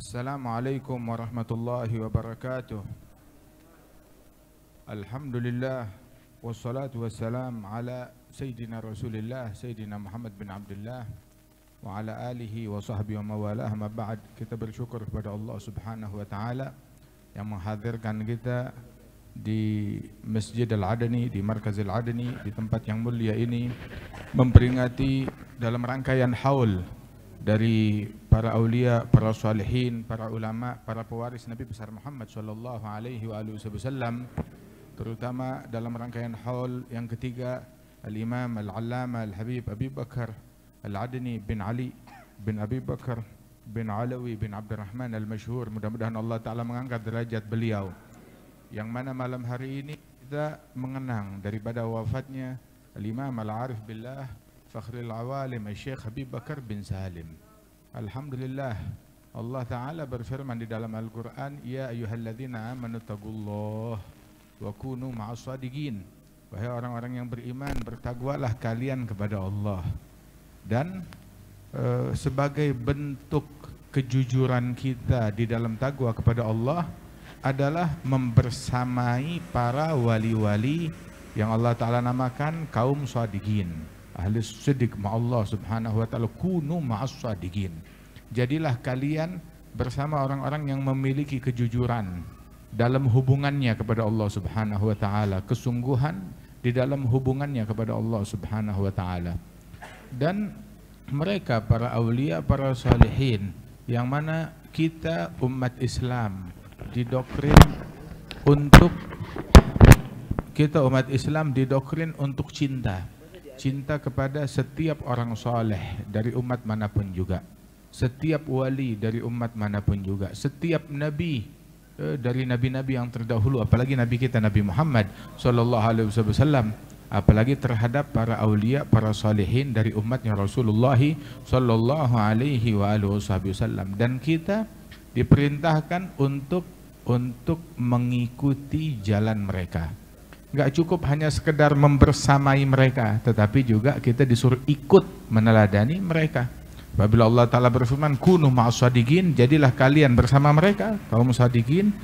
Assalamualaikum warahmatullahi wabarakatuh. Alhamdulillah wassalatu wassalam ala Sayyidina Rasulillah Sayyidina Muhammad bin Abdullah wa ala alihi wa sahbihi wa mawalah. Ma ba'd, kita bersyukur kepada Allah Subhanahu wa taala yang menghadirkan kita di Masjid Al-Adani, di Markaz Al-Adani, di tempat yang mulia ini, memperingati dalam rangkaian haul dari para aulia, para salihin, para ulama, para pewaris Nabi besar Muhammad sallallahu alaihi wasallam, terutama dalam rangkaian haul yang ketiga Al-Imam Al-Allama Al-Habib Abi Bakar Al-Adni bin Ali bin Abi Bakar bin Alawi bin Abdurrahman Al-Masyhur. Mudah-mudahan Allah Ta'ala mengangkat derajat beliau, yang mana malam hari ini kita mengenang daripada wafatnya Al-Imam Al-Arif Billah Fakhrul Awalim Syekh Habib Bakar bin Salim. Alhamdulillah, Allah Ta'ala berfirman di dalam Al-Quran, Ya ayyuhalladzina amanu taqullah wa kunu ma'as sadiqin. Wahai orang-orang yang beriman, bertakwalah kalian kepada Allah. Dan sebagai bentuk kejujuran kita di dalam takwa kepada Allah adalah membersamai para wali-wali yang Allah Ta'ala namakan kaum sadiqin, ahli siddiq ma'allah subhanahu wa ta'ala. Kunu ma'as sadiqin, jadilah kalian bersama orang-orang yang memiliki kejujuran dalam hubungannya kepada Allah subhanahu wa ta'ala, kesungguhan di dalam hubungannya kepada Allah subhanahu wa ta'ala. Dan mereka para awliya, para salihin, yang mana kita umat Islam didoktrin untuk cinta kepada setiap orang soleh dari umat manapun juga, setiap wali dari umat manapun juga, setiap nabi dari nabi-nabi yang terdahulu, apalagi nabi kita Nabi Muhammad sallallahu alaihi wasallam, apalagi terhadap para aulia, para salihin dari umatnya Rasulullah sallallahu alaihi wasallam. Dan kita diperintahkan untuk mengikuti jalan mereka. Gak cukup hanya sekedar membersamai mereka, tetapi juga kita disuruh ikut meneladani mereka. Apabila Allah Ta'ala berfirman, Kunu ma'as sadiqin, jadilah kalian bersama mereka, kaum sadiqin.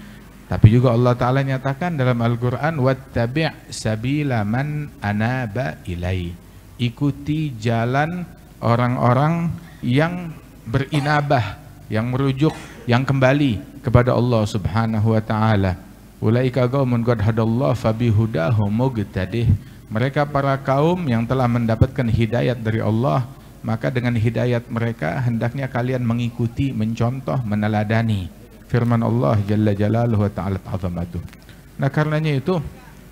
Tapi juga Allah Ta'ala nyatakan dalam Al-Quran, Wattabi' sabila man anaba ilai. Ikuti jalan orang-orang yang berinabah, yang merujuk, yang kembali kepada Allah Subhanahu wa Ta'ala. Ulaika qaumun qad hadallahu fabihudahum muqtadih. Mereka para kaum yang telah mendapatkan hidayat dari Allah, maka dengan hidayat mereka hendaknya kalian mengikuti, mencontoh, meneladani firman Allah Jalla Jalaluhu wa Ta'ala Azamatuh. Nah, karenanya itu,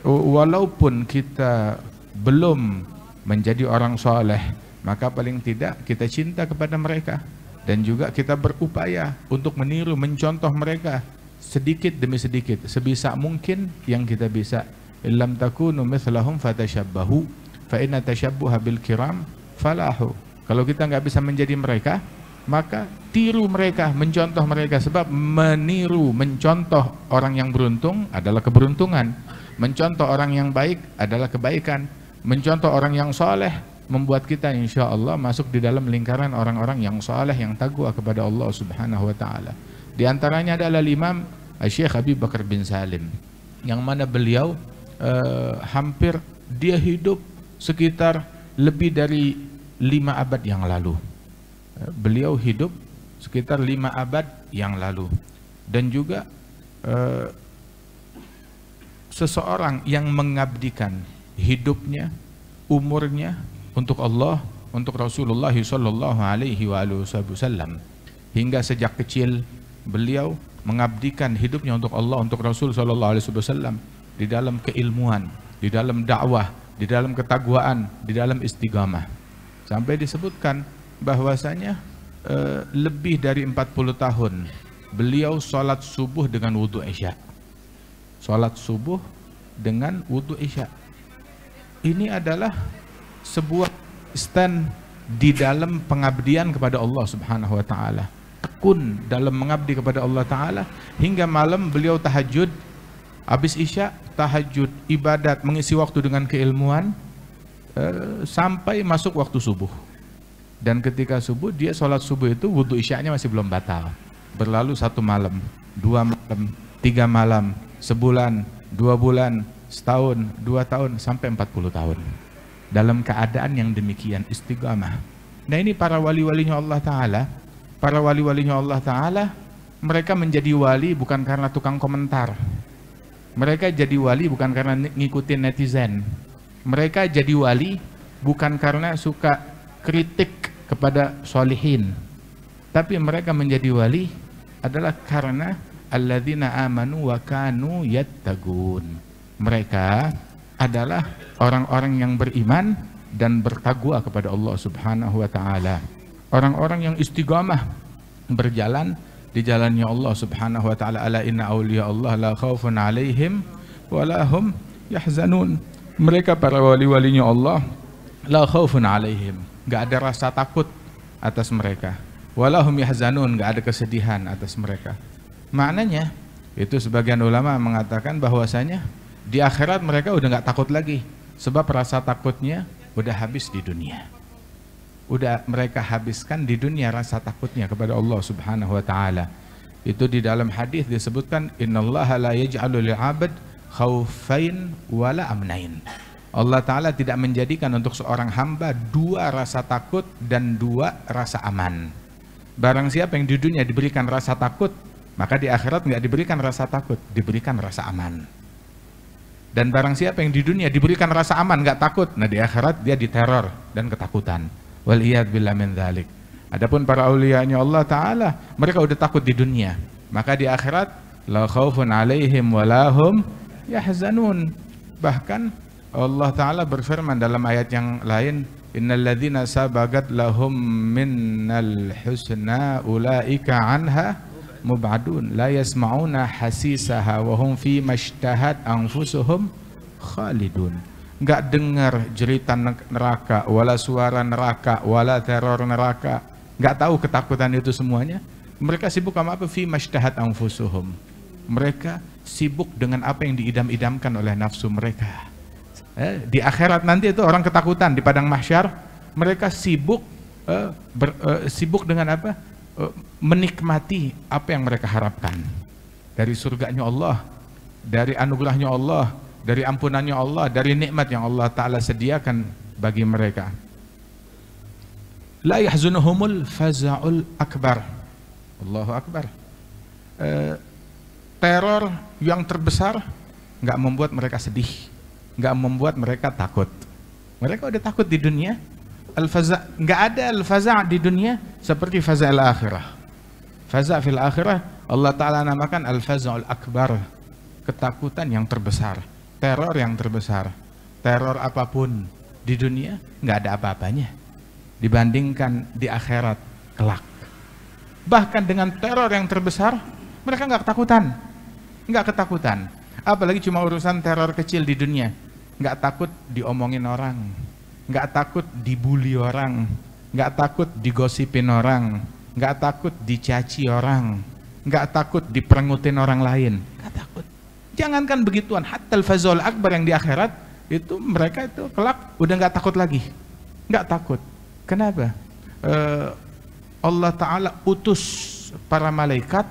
walaupun kita belum menjadi orang soleh, maka paling tidak kita cinta kepada mereka, dan juga kita berupaya untuk meniru, mencontoh mereka sedikit demi sedikit, sebisa mungkin yang kita bisa. Illam takunu mithlahum fatashabbahu fa inna tashabbuha bil kiram falahu. Kalau kita nggak bisa menjadi mereka, maka tiru mereka, mencontoh mereka, sebab meniru, mencontoh orang yang beruntung adalah keberuntungan, mencontoh orang yang baik adalah kebaikan, mencontoh orang yang soleh membuat kita insya Allah masuk di dalam lingkaran orang-orang yang soleh, yang takwa kepada Allah Subhanahu wa Ta'ala. Di antaranya adalah Imam Syekh Habib Bakar bin Salim, yang mana beliau hampir dia hidup sekitar lebih dari 5 abad yang lalu. Beliau hidup sekitar 5 abad yang lalu. Dan juga seseorang yang mengabdikan hidupnya, umurnya untuk Allah, untuk Rasulullah sallallahu alaihi wasallam. Hingga sejak kecil beliau mengabdikan hidupnya untuk Allah, untuk Rasul sallallahu alaihi wasallam, di dalam keilmuan, di dalam dakwah, di dalam ketakwaan, di dalam istiqamah. Sampai disebutkan bahwasanya lebih dari 40 tahun beliau sholat subuh dengan wudu isya. Sholat subuh dengan wudu isya. Ini adalah sebuah stand di dalam pengabdian kepada Allah Subhanahu wa Ta'ala. Tekun dalam mengabdi kepada Allah Ta'ala, hingga malam beliau tahajud, habis isya tahajud, ibadat, mengisi waktu dengan keilmuan sampai masuk waktu subuh. Dan ketika subuh, dia sholat subuh itu wudu isyanya masih belum batal. berlalu 1 malam, 2 malam, 3 malam, sebulan, 2 bulan, setahun, 2 tahun, sampai 40 tahun. Dalam keadaan yang demikian, istiqamah. Nah ini para wali-walinya Allah Ta'ala. Para wali-walinya Allah Ta'ala, mereka menjadi wali bukan karena tukang komentar. Mereka jadi wali bukan karena ngikutin netizen. Mereka jadi wali bukan karena suka kritik kepada sholihin. Tapi mereka menjadi wali adalah karena alladzina amanu wa kanu yattaqun. Mereka adalah orang-orang yang beriman dan bertakwa kepada Allah Subhanahu wa taala. Orang-orang yang istiqamah berjalan di jalannya Allah Subhanahu wa taala. Ala inna awliya Allah la khaufun alaihim wa la hum yahzanun. Mereka para wali-walinya Allah, la khaufun alaihim, enggak ada rasa takut atas mereka. Wa la hum yahzanun, enggak ada kesedihan atas mereka. Maknanya itu sebagian ulama mengatakan bahwasanya di akhirat mereka udah enggak takut lagi, sebab rasa takutnya udah habis di dunia. Udah mereka habiskan di dunia rasa takutnya kepada Allah Subhanahu wa taala. Itu di dalam hadis disebutkan innallaha la yaj'alu lil 'abd khaufain wala amnain. Allah taala tidak menjadikan untuk seorang hamba 2 rasa takut dan 2 rasa aman. Barang siapa yang di dunia diberikan rasa takut, maka di akhirat enggak diberikan rasa takut, diberikan rasa aman. Dan barang siapa yang di dunia diberikan rasa aman, enggak takut, nah di akhirat dia diteror dan ketakutan. Waliyad billah min dzalik. Adapun para aulianya Allah Ta'ala, mereka udah takut di dunia, maka di akhirat la khaufun alaihim wa la hum yahzanun. Bahkan Allah Ta'ala berfirman dalam ayat yang lain, innal ladzina sabagat lahum minnal husna ulaika anha mub'adun la yasma'una hasisaha wa hum fi mashtahat anfusuhum khalidun. Enggak dengar jeritan neraka, wala suara neraka, wala teror neraka, enggak tahu ketakutan itu semuanya. Mereka sibuk sama apa? Fi mashtahat anfusuhum. Mereka sibuk dengan apa yang diidam-idamkan oleh nafsu mereka. Di akhirat nanti itu orang ketakutan di padang mahsyar, mereka sibuk sibuk dengan apa? Menikmati apa yang mereka harapkan dari surganya Allah, dari anugerahnya Allah, dari ampunannya Allah, dari nikmat yang Allah Ta'ala sediakan bagi mereka. La yahzunuhumul faza'ul akbar. Allahu akbar. Teror yang terbesar enggak membuat mereka sedih, enggak membuat mereka takut. Mereka udah takut di dunia. Al-faza', enggak ada al-faza' di dunia seperti faza'il akhirah. Faza' fil akhirah Allah Ta'ala namakan al-faza'ul akbar, ketakutan yang terbesar. Teror yang terbesar. Teror apapun di dunia nggak ada apa-apanya dibandingkan di akhirat kelak. Bahkan dengan teror yang terbesar mereka nggak ketakutan. Apalagi cuma urusan teror kecil di dunia, nggak takut diomongin orang, nggak takut dibully orang, nggak takut digosipin orang, nggak takut dicaci orang, nggak takut diperengutin orang lain, nggak takut. Jangankan begituan, hatta al-fazul akbar yang di akhirat itu mereka itu kelak udah nggak takut lagi, nggak takut. Kenapa? Allah Ta'ala utus para malaikat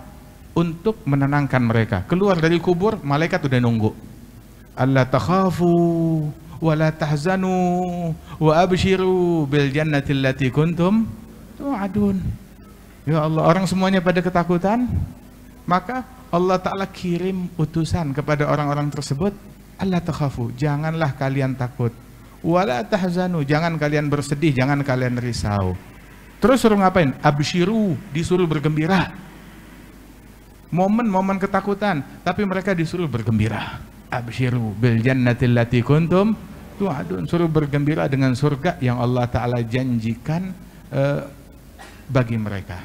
untuk menenangkan mereka. Keluar dari kubur, malaikat udah nunggu. Alla takhafu wa la tahzanu wa abshiru bil jannati allati kuntum tu'adun. Ya Allah, orang semuanya pada ketakutan, maka Allah Ta'ala kirim utusan kepada orang-orang tersebut. Allah takhafu, janganlah kalian takut. Wala tahzanu, jangan kalian bersedih, jangan kalian risau. Terus suruh ngapain? Abshiru, disuruh bergembira. Momen-momen ketakutan, tapi mereka disuruh bergembira. Abshiru bil jannati allati kuntum tu'adun, suruh bergembira dengan surga yang Allah Ta'ala janjikan bagi mereka.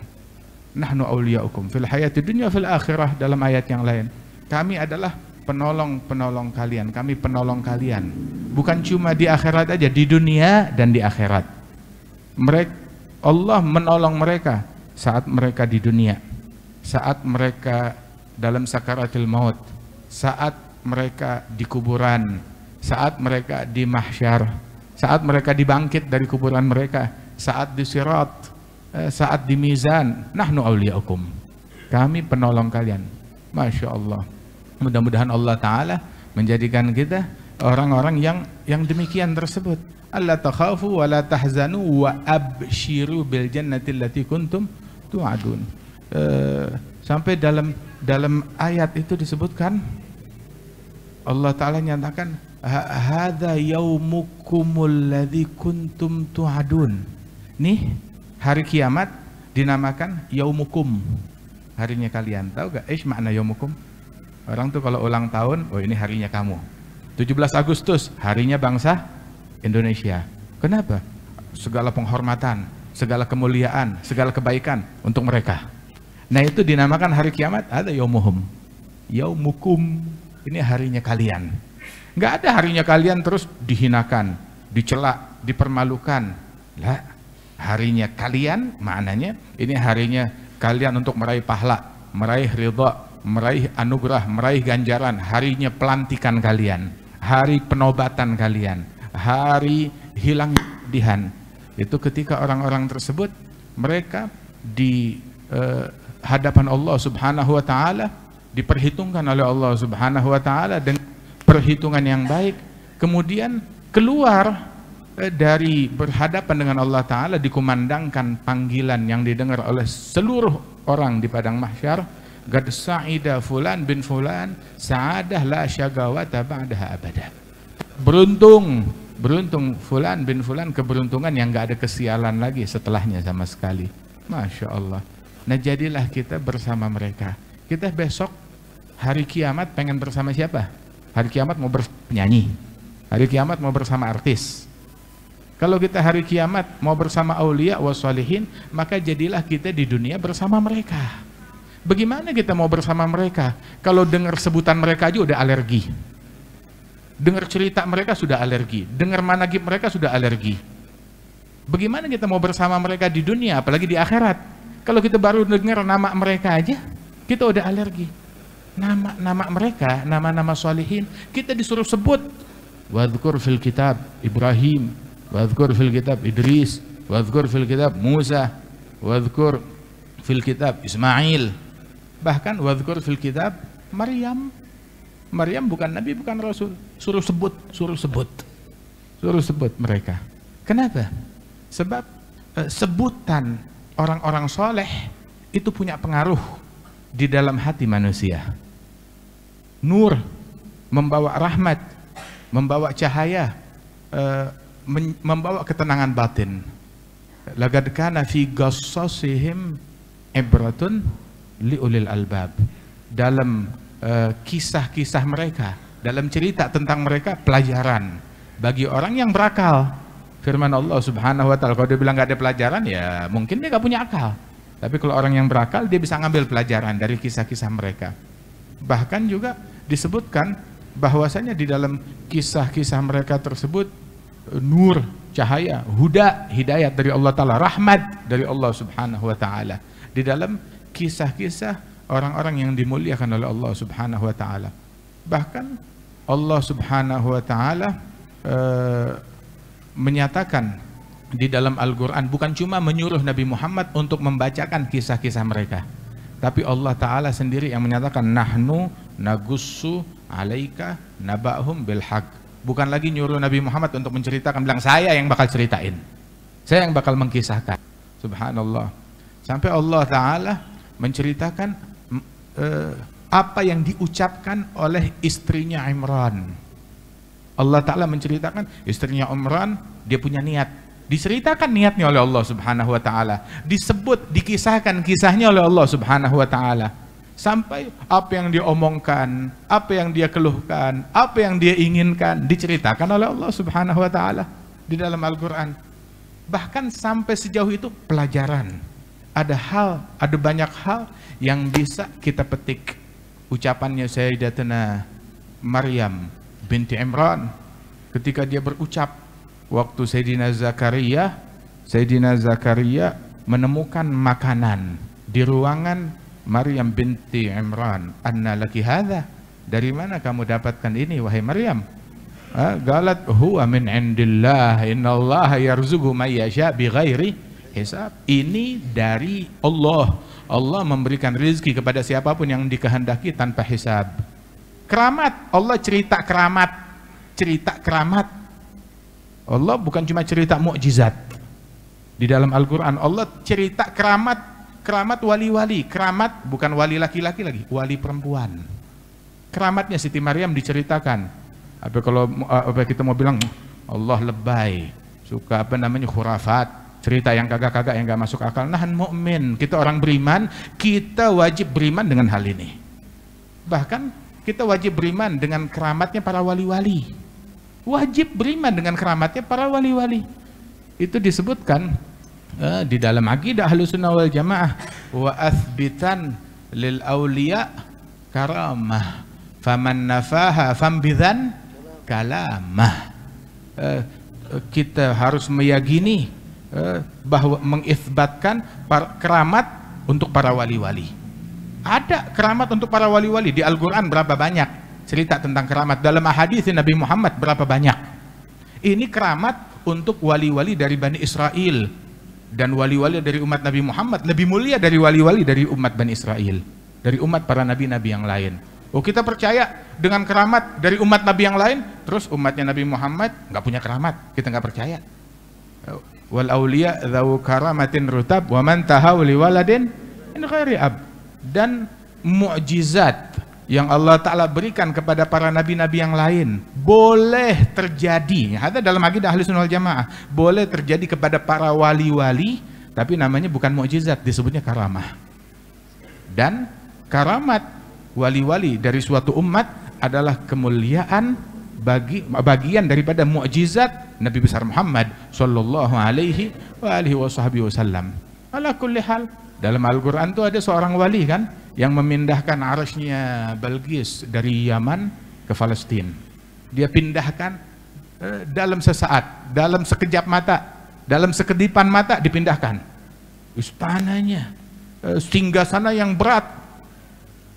Nahnu awliyaukum fil hayati dunya fil akhirah, dalam ayat yang lain. Kami adalah penolong-penolong kalian, kami penolong kalian. Bukan cuma di akhirat aja, di dunia dan di akhirat. Allah menolong mereka saat mereka di dunia, saat mereka dalam sakaratul maut, saat mereka di kuburan, saat mereka di mahsyar, saat mereka dibangkit dari kuburan mereka, saat di sirat, saat di mizan. Nahnu awliyaukum. kami penolong kalian. Masya Allah. Mudah-mudahan Allah Ta'ala menjadikan kita orang-orang yang demikian tersebut. Alla takhafu wa la tahzanu wa abshiru bil jannati allati kuntum tu'adun. Sampai dalam ayat itu disebutkan, Allah Ta'ala nyatakan, hadza yaumukumul ladzi kuntum tu'adun. Nih hari kiamat dinamakan yaumukum, harinya kalian. Tahu gak makna yaumukum? Orang tuh kalau ulang tahun, oh ini harinya kamu. 17 Agustus harinya bangsa Indonesia. Kenapa? Segala penghormatan, segala kemuliaan, segala kebaikan untuk mereka. Nah itu dinamakan hari kiamat, ada yaumuhum, yaumukum, ini harinya kalian. Nggak ada harinya kalian terus dihinakan, dicela, dipermalukan. Lah, harinya kalian maknanya ini harinya kalian untuk meraih pahala, meraih ridha, meraih anugerah, meraih ganjaran. Harinya pelantikan kalian, hari penobatan kalian, hari hilang kesedihan. Itu ketika orang-orang tersebut mereka di hadapan Allah Subhanahu wa Ta'ala, diperhitungkan oleh Allah Subhanahu wa Ta'ala dengan perhitungan yang baik, kemudian keluar dari berhadapan dengan Allah Ta'ala, dikumandangkan panggilan yang didengar oleh seluruh orang di padang mahsyar, qad sa'ida fulan bin fulan sa'adah la syagawata ba'daha abada. Beruntung fulan bin fulan, keberuntungan yang gak ada kesialan lagi setelahnya sama sekali. Masya Allah. Nah jadilah kita bersama mereka. Kita besok hari kiamat pengen bersama siapa? Hari kiamat mau bersama penyanyi, hari kiamat mau bersama artis. Kalau kita hari kiamat mau bersama aulia wassalihin, maka jadilah kita di dunia bersama mereka. Bagaimana kita mau bersama mereka kalau dengar sebutan mereka aja udah alergi, dengar cerita mereka sudah alergi, dengar manaqib mereka sudah alergi? Bagaimana kita mau bersama mereka di dunia, apalagi di akhirat? Kalau kita baru dengar nama mereka aja kita udah alergi. Nama mereka, nama-nama salihin kita disuruh sebut. Wadhkur fil kitab Ibrahim, wadhkur fil kitab Idris, wadhkur fil kitab Musa, wadhkur fil kitab Ismail, bahkan wadhkur fil kitab Maryam. Maryam bukan nabi, bukan rasul, suruh sebut mereka. Kenapa? Sebab sebutan orang-orang soleh itu punya pengaruh di dalam hati manusia. Nur, membawa rahmat, membawa cahaya, membawa ketenangan batin. Laqad kana fi qassasihim ibratun liulil albab. Dalam kisah-kisah mereka, dalam cerita tentang mereka, pelajaran bagi orang yang berakal. Firman Allah Subhanahu wa Ta'ala, kalau dia bilang gak ada pelajaran, ya mungkin dia gak punya akal. Tapi kalau orang yang berakal, dia bisa ngambil pelajaran dari kisah-kisah mereka. Bahkan juga disebutkan bahwasanya di dalam kisah-kisah mereka tersebut, nur, cahaya, huda, hidayat dari Allah Ta'ala, rahmat dari Allah Subhanahu wa Ta'ala. Di dalam kisah-kisah orang-orang yang dimuliakan oleh Allah Subhanahu wa Ta'ala. Bahkan Allah Subhanahu wa Ta'ala menyatakan di dalam Al-Quran, bukan cuma menyuruh Nabi Muhammad untuk membacakan kisah-kisah mereka, tapi Allah Ta'ala sendiri yang menyatakan nahnu nagussu alaika naba'hum bilhaq. Bukan lagi nyuruh Nabi Muhammad untuk menceritakan, bilang saya yang bakal ceritain, saya yang bakal mengkisahkan. Subhanallah. Sampai Allah Ta'ala menceritakan apa yang diucapkan oleh istrinya Imran. Allah Ta'ala menceritakan istrinya Imran, dia punya niat. Diceritakan niatnya oleh Allah Subhanahu wa Ta'ala, disebut, dikisahkan kisahnya oleh Allah Subhanahu wa Ta'ala, sampai apa yang dia omongkan, apa yang dia keluhkan, apa yang dia inginkan diceritakan oleh Allah Subhanahu wa Ta'ala di dalam Al-Quran. Bahkan sampai sejauh itu pelajaran. Ada banyak hal yang bisa kita petik. Ucapannya Sayyidatuna Maryam binti Imran ketika dia berucap waktu Sayyidina Zakaria menemukan makanan di ruangan Maryam binti Imran. Anna laki hadha, dari mana kamu dapatkan ini wahai Maryam? Galat huwa min indillah innallaha yarzuqu may yasha bighairi hisab. Ini dari Allah. Allah memberikan rezeki kepada siapapun yang dikehendaki tanpa hisab. Keramat, Allah cerita keramat. Cerita keramat. Allah bukan cuma cerita mukjizat. Di dalam Al-Quran Allah cerita keramat. Keramat wali-wali. Keramat bukan wali laki-laki lagi, wali perempuan. Keramatnya Siti Maryam diceritakan. Apa kalau kita mau bilang Allah lebay, suka khurafat, cerita yang kagak-kagak, yang gak masuk akal. Nahan mukmin, kita orang beriman, kita wajib beriman dengan hal ini. Bahkan kita wajib beriman dengan keramatnya para wali-wali. Wajib beriman dengan keramatnya para wali-wali. Itu disebutkan di dalam akidah Ahlussunnah wal Jamaah, wa athbitan lil awliya karamah faman nafaha fambidzan kalamah. Kita harus meyakini bahwa mengisbatkan keramat untuk para wali-wali. Ada keramat untuk para wali-wali di Al-Quran. Berapa banyak cerita tentang keramat? Dalam hadis Nabi Muhammad berapa banyak? Ini keramat untuk wali-wali dari Bani Israel, dan wali-wali dari umat Nabi Muhammad lebih mulia dari wali-wali dari umat Bani Israel, dari umat para nabi-nabi yang lain. Oh, kita percaya dengan keramat dari umat nabi yang lain, terus umatnya Nabi Muhammad nggak punya keramat, kita nggak percaya. Wal auliya dzawu karamatin rutab wa man tahaw li waladin in ghairi ab. Dan mukjizat yang Allah Ta'ala berikan kepada para nabi-nabi yang lain boleh terjadi, ada dalam akidah Ahlussunnah wal Jamaah, boleh terjadi kepada para wali-wali, tapi namanya bukan mukjizat, disebutnya karamah. Dan karamat wali-wali dari suatu umat adalah kemuliaan bagian daripada mukjizat Nabi besar Muhammad sallallahu alaihi wasallam. Ala kulli hal, dalam Al-Quran itu ada seorang wali kan yang memindahkan arasnya Balqis dari Yaman ke Palestina. Dia pindahkan dalam sesaat, dalam sekejap mata, dalam sekedipan mata dipindahkan. Istananya, singgasana yang berat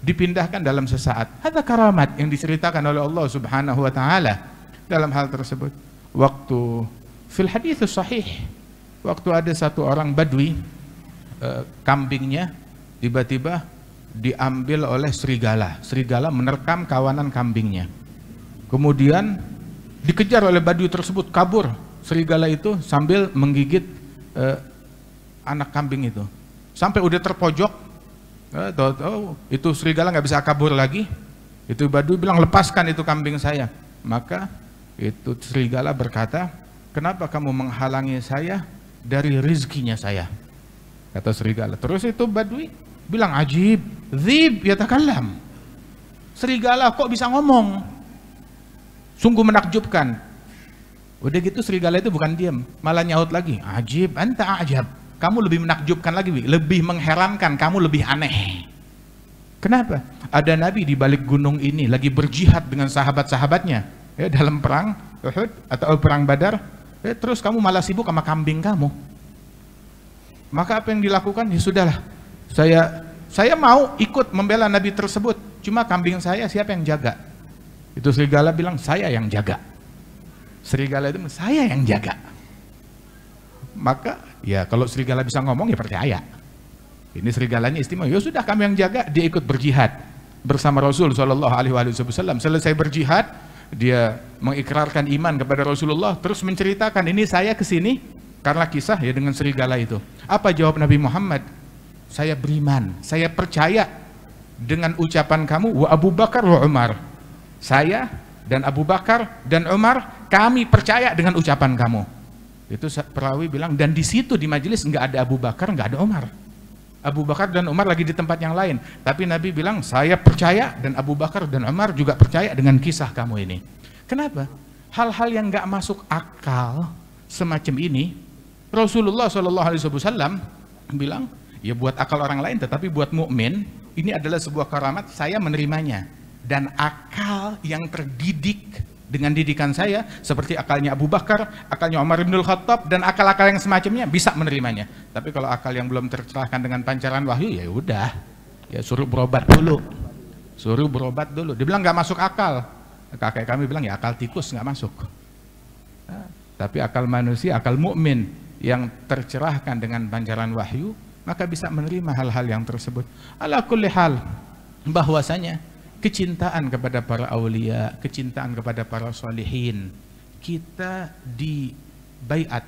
dipindahkan dalam sesaat. Ada karamat yang diceritakan oleh Allah Subhanahu wa taala dalam hal tersebut. Waktu fil hadits sahih, waktu ada satu orang Badui, kambingnya tiba-tiba diambil oleh serigala. Serigala menerkam kawanan kambingnya. Kemudian dikejar oleh Badui tersebut, kabur serigala itu sambil menggigit anak kambing itu. Sampai udah terpojok, itu serigala nggak bisa kabur lagi. Itu Badui bilang, lepaskan itu kambing saya. Maka itu serigala berkata, kenapa kamu menghalangi saya dari rizkinya saya? Kata serigala. Terus itu Badui bilang, ajib, dzib yatakallam. Serigala kok bisa ngomong? Sungguh menakjubkan. Udah gitu serigala itu bukan diam, malah nyaut lagi, ajib, anta ajab. Kamu lebih menakjubkan lagi, lebih mengherankan, kamu lebih aneh. Kenapa? Ada nabi di balik gunung ini lagi berjihad dengan sahabat-sahabatnya, ya, dalam perang Uhud atau perang Badar, ya, terus kamu malah sibuk sama kambing kamu. Maka apa yang dilakukan? Ya sudahlah, saya mau ikut membela nabi tersebut, cuma kambing saya siapa yang jaga? Itu serigala bilang, saya yang jaga. Serigala itu, saya yang jaga. Maka ya kalau serigala bisa ngomong ya percaya. Ini serigalanya istimewa. Ya sudah, kami yang jaga. Dia ikut berjihad bersama Rasul Shallallahu Alaihi Wasallam. Selesai berjihad, dia mengikrarkan iman kepada Rasulullah. Terus menceritakan, ini saya kesini karena kisah ya dengan serigala itu. Apa jawab Nabi Muhammad? Saya beriman, saya percaya dengan ucapan kamu. Wa Abu Bakar wa Umar. Saya dan Abu Bakar dan Umar, kami percaya dengan ucapan kamu. Itu perawi bilang, dan di situ di majelis nggak ada Abu Bakar, nggak ada Umar. Abu Bakar dan Umar lagi di tempat yang lain. Tapi Nabi bilang, saya percaya dan Abu Bakar dan Umar juga percaya dengan kisah kamu ini. Kenapa? Hal-hal yang nggak masuk akal semacam ini, Rasulullah SAW bilang, ya buat akal orang lain, tetapi buat mukmin ini adalah sebuah karamat, saya menerimanya. Dan akal yang terdidik dengan didikan saya, seperti akalnya Abu Bakar, akalnya Umar bin Khattab, dan akal-akal yang semacamnya bisa menerimanya. Tapi kalau akal yang belum tercerahkan dengan pancaran wahyu, ya udah, ya suruh berobat dulu, suruh berobat dulu. Dia bilang nggak masuk akal. Kakek kami bilang ya akal tikus nggak masuk. Nah, tapi akal manusia, akal mukmin yang tercerahkan dengan pancaran wahyu, maka bisa menerima hal-hal yang tersebut. Ala kulli hal, bahwasanya kecintaan kepada para aulia, kecintaan kepada para salihin, kita dibaiat,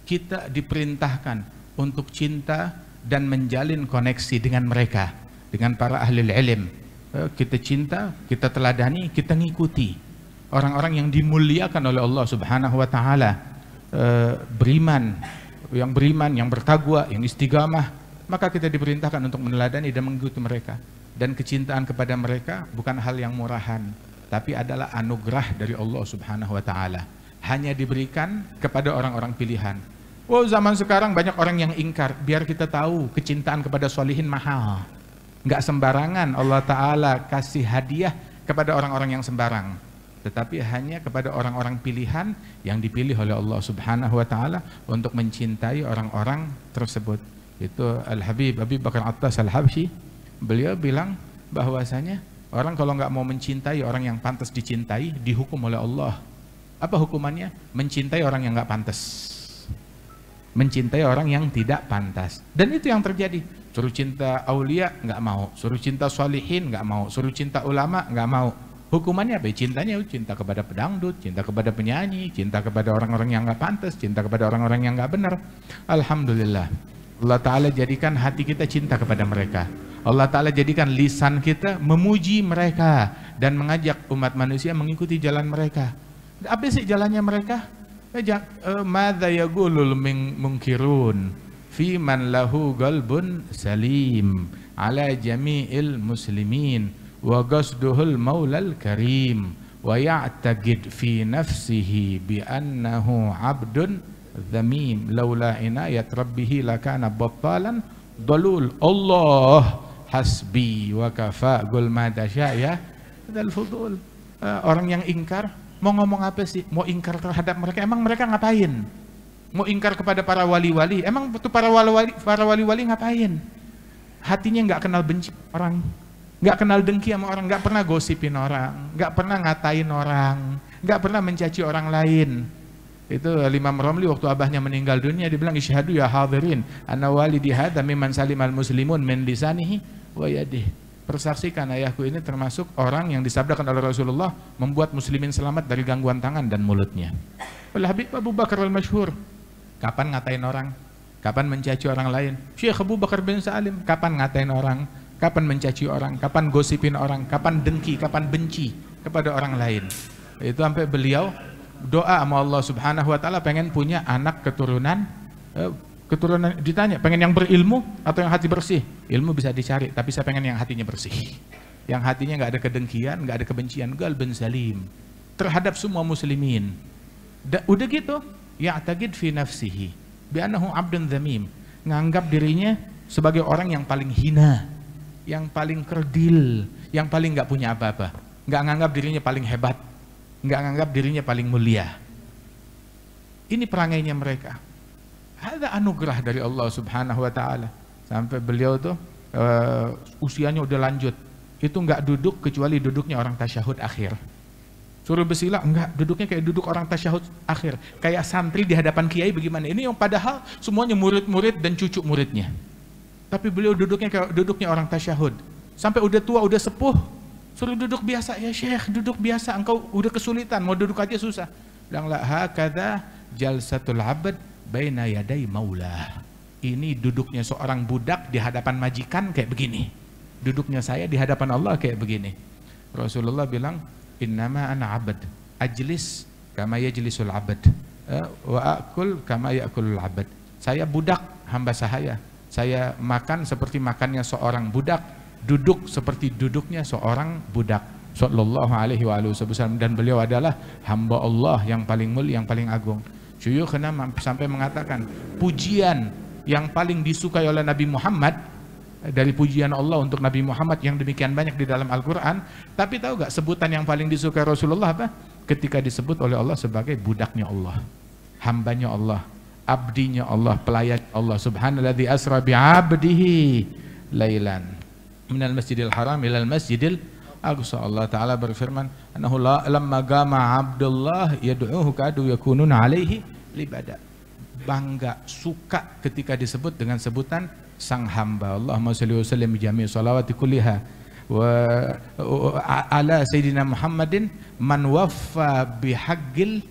kita diperintahkan untuk cinta dan menjalin koneksi dengan mereka, dengan para ahli ilm. Kita cinta, kita teladani, kita ngikuti orang-orang yang dimuliakan oleh Allah Subhanahu wa taala, beriman, yang bertakwa, yang istiqamah, maka kita diperintahkan untuk meneladani dan mengikuti mereka. Dan kecintaan kepada mereka bukan hal yang murahan, tapi adalah anugerah dari Allah Subhanahu wa taala. Hanya diberikan kepada orang-orang pilihan. Oh, zaman sekarang banyak orang yang ingkar. Biar kita tahu, kecintaan kepada solihin mahal. Nggak sembarangan Allah Ta'ala kasih hadiah kepada orang-orang yang sembarang, tetapi hanya kepada orang-orang pilihan yang dipilih oleh Allah Subhanahu wa Ta'ala untuk mencintai orang-orang tersebut. Itu Al-Habib Abi Bakar Attas Al-Habsyi, beliau bilang bahwasanya orang kalau nggak mau mencintai orang yang pantas dicintai, dihukum oleh Allah. Apa hukumannya? Mencintai orang yang nggak pantas, mencintai orang yang tidak pantas. Dan itu yang terjadi. Suruh cinta aulia nggak mau, suruh cinta sholihin nggak mau, suruh cinta ulama nggak mau. Hukumannya apa? Cintanya cinta kepada pedangdut, cinta kepada penyanyi, cinta kepada orang-orang yang nggak pantas, cinta kepada orang-orang yang nggak benar. Alhamdulillah, Allah Ta'ala jadikan hati kita cinta kepada mereka. Allah Ta'ala jadikan lisan kita memuji mereka dan mengajak umat manusia mengikuti jalan mereka. Apa sih jalannya mereka? Madza yaqulul munkirun fi man lahu qalbun salim ala jami'il muslimin wa qasduhul maulal karim wa ya'taqid fi nafsihi bi annahu 'abdun dhamim laula inayat rabbih lakana battalan dalul. Allah hasbi wa kafa qul ma tasya ya dal fudul. Orang yang ingkar mau ngomong apa sih? Mau ingkar terhadap mereka, emang mereka ngapain? Mau ingkar kepada para wali-wali, emang betul para wali-wali ngapain? Hatinya nggak kenal benci orang, nggak kenal dengki sama orang, nggak pernah gosipin orang, nggak pernah ngatain orang, nggak pernah mencaci orang lain. Itu Imam Romli waktu abahnya meninggal dunia, dia bilang isyhadu ya hadirin anna walidi hadza mimman salimal muslimun min lisanihi wa yadihi. Persaksikan ayahku ini termasuk orang yang disabdakan oleh Rasulullah membuat muslimin selamat dari gangguan tangan dan mulutnya. Al-Habib Abu Bakar Al-Masyhur, kapan ngatain orang? Kapan mencaci orang lain? Syekh Abu Bakar bin Salim, kapan ngatain orang? Kapan mencaci orang? Kapan gosipin orang? Kapan dengki? Kapan benci kepada orang lain? Itu sampai beliau doa sama Allah Subhanahu wa Ta'ala pengen punya anak keturunan, ditanya pengen yang berilmu atau yang hati bersih. Ilmu bisa dicari, tapi saya pengen yang hatinya bersih, yang hatinya nggak ada kedengkian, nggak ada kebencian, qalbun salim terhadap semua muslimin. Udah gitu, ya'taqid fi nafsihi bi annahu 'abdun dhamim, nganggap dirinya sebagai orang yang paling hina, yang paling kerdil, yang paling nggak punya apa-apa, nggak nganggap dirinya paling hebat, nggak nganggap dirinya paling mulia. Ini perangainya mereka. Ada anugerah dari Allah Subhanahu wa Ta'ala. Sampai beliau tuh usianya udah lanjut, itu nggak duduk kecuali duduknya orang tasyahud akhir. Suruh bersila, enggak, duduknya kayak duduk orang tasyahud akhir, kayak santri di hadapan kiai. Bagaimana ini yang padahal semuanya murid-murid dan cucu muridnya, tapi beliau duduknya kayak duduknya orang tasyahud. Sampai udah tua, udah sepuh, suruh duduk biasa. Ya Syekh, duduk biasa, engkau udah kesulitan, mau duduk aja susah. Bilang la hakadha jalsatul abad baina yaday maulah. Ini duduknya seorang budak di hadapan majikan kayak begini. Duduknya saya di hadapan Allah kayak begini. Rasulullah bilang, innama ana abad, ajlis kama yajlisul abad, wa akul kama yakulul abad. Saya budak, hamba saya makan seperti makannya seorang budak, duduk seperti duduknya seorang budak. Sallallahu alaihi wasallam. Dan beliau adalah hamba Allah yang paling mulia, yang paling agung. Syuyukhna sampai mengatakan pujian yang paling disukai oleh Nabi Muhammad dari pujian Allah untuk Nabi Muhammad yang demikian banyak di dalam Al-Quran. Tapi tahu gak sebutan yang paling disukai Rasulullah apa? Ketika disebut oleh Allah sebagai budaknya Allah, hambanya Allah, abdinya Allah, pelayan Allah. Subhanalladzi asra bi'abdihi lailan minal masjidil haram ilal masjidil aqsa. Allah Ta'ala berfirman, annahu lamma qama abdullah yad'uhu kadu yakununa alaihi libada. bangga, suka ketika disebut dengan sebutan sang hamba. Allahumma shalli wa sallim jami' shalawati kulliha wa ala sayyidina Muhammadin man waffa bihaqqil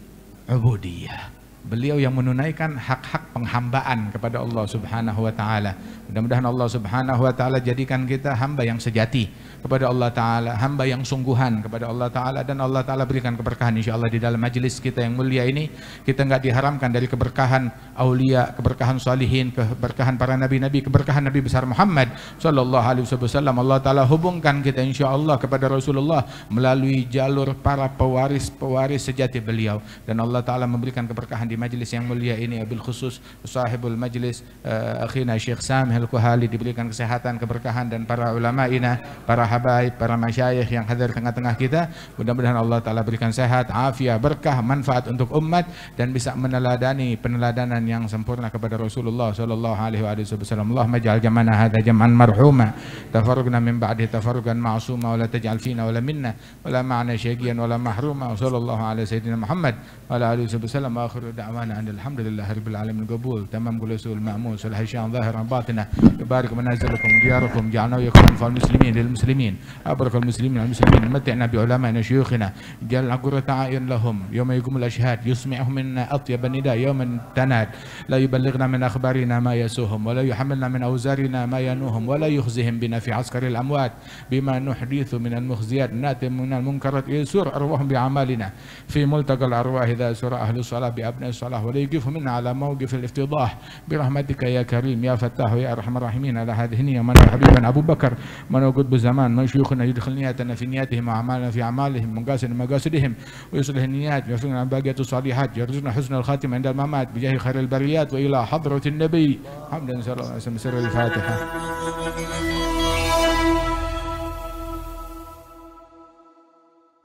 ubudiyah. Beliau yang menunaikan hak-hak penghambaan kepada Allah Subhanahu wa taala. Mudah-mudahan Allah Subhanahu wa taala jadikan kita hamba yang sejati kepada Allah taala, hamba yang sungguhan kepada Allah taala, dan Allah taala berikan keberkahan insyaallah di dalam majelis kita yang mulia ini. Kita enggak diharamkan dari keberkahan aulia, keberkahan salihin, keberkahan para nabi-nabi, keberkahan Nabi besar Muhammad sallallahu alaihi wasallam. Allah taala hubungkan kita insyaallah kepada Rasulullah melalui jalur para pewaris sejati beliau, dan Allah taala memberikan keberkahan di majelis yang mulia ini. Abil khusus sahibul majelis akhina Syekh Samih Al-Kuhali diberikan kesehatan, keberkahan, dan para ulama ina, para habaib, para masyayikh yang hadir tengah-tengah kita. Mudah-mudahan Allah taala berikan sehat, afiat, berkah, manfaat untuk umat, dan bisa meneladani peneladanan yang sempurna kepada Rasulullah sallallahu alaihi wasallam. Allahumma ij'al jam'ana hadza jam'an marhuma, tafarraqna min ba'di tafarruqan ma'suma, wa la taj'al fina wa la minna wa la ma'ana syaqiyan wa la mahruma. Sallallahu alaihi sayyidina Muhammad wa ala alihi wasallam. Akhiru da'wana alhamdulillahirabbil alamin. Qabul tamam qulusul ma'mun sul hasyan zahiran batina. Barik manazilakum diyarakum ja'alna yakum fal muslimin lil muslimin abarakal muslimin al muslimin mat'na bi ulama'ina syuyukhina ja'al qurrata a'yun lahum yawma yaqumul ashhad yusmi'uhum minna atyab nida yawman tanad la yuballighna min akhbarina ma yasuhum wa la yuhammilna min awzarina ma yanuhum wa la yukhzihim bina fi askaril amwat bima nuhdithu min al mukhziyat natim min al munkarat yusur arwahum bi amalina fi multaqal arwah idha sura ahli salah bi abna salah wa la yuqifu minna ala mawqif al iftidah bi rahmatika ya karim ya fattah ya arhamar rahimin. Ala hadhihi man habiban Abu Bakar man qutb zaman man syuyukhna yudkhil niyatana fi niyatihim wa amalana fi amalihim maqasid maqasidihim wa yuslih niyat wa yafina baqiyatu salihat yarzuqna husnal khatimah indal mamat bi jahi khairil bariyat wa ila hadratin nabi hamdan sallallahu alaihi wasallam. Al-Fatihah.